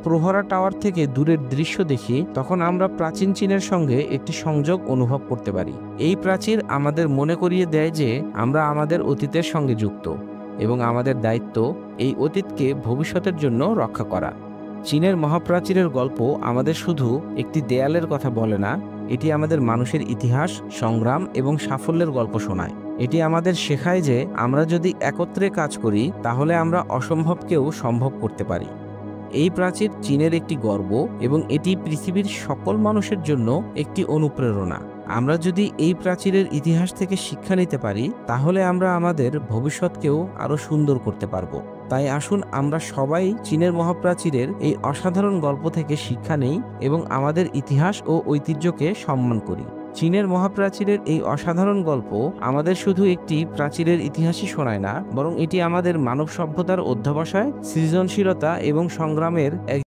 প্রহরা tower থেকে দূরের দৃশ্য দেখি, তখন আমরা প্রাচীন চীনের সঙ্গে একটি সংযোগ অনুভব করতে পারি। এই প্রাচীর আমাদের মনে করিয়ে দেয় যে আমরা আমাদের অতীতের সঙ্গে যুক্ত এবং আমাদের দায়িত্ব এই অতীতকে ভবিষ্যতের জন্য রক্ষা করা। চীনের মহাপ্রাচীরের গল্প আমাদের শুধু একটি দেয়ালের কথা বলে না, এটি আমাদের মানুষের ইতিহাস, সংগ্রাম এবং সাফল্যের গল্প শোনায়। এটি আমাদের শেখায় যে আমরা যদি একত্রে কাজ করি তাহলে আমরা অসম্ভবকেও সম্ভব করতে পারি। এই প্রাচীর চীনের একটি গর্ব এবং এটি পৃথিবীর সকল মানুষের জন্য একটি অনুপ্রেরণা। আমরা যদি এই প্রাচীরের ইতিহাস থেকে শিক্ষা নিতে পারি তাহলে আমরা আমাদের ভবিষ্যৎকেও আরো সুন্দর করতে পারবো। তাই আসুন আমরা সবাই চীনের মহাপ্রাচীরের এই অসাধারণ গল্প থেকে শিক্ষা নেই এবং আমাদের ইতিহাস ও ঐতিহ্যকে সম্মান করি। চীনের মহাপ্রাচীরের এই অসাধারণ গল্প আমাদের শুধু একটি প্রাচীরের ইতিহাসই শোনায় না, বরং এটি আমাদের মানব সভ্যতার অধ্যবসায়, সৃজনশীলতা এবং সংগ্রামের এক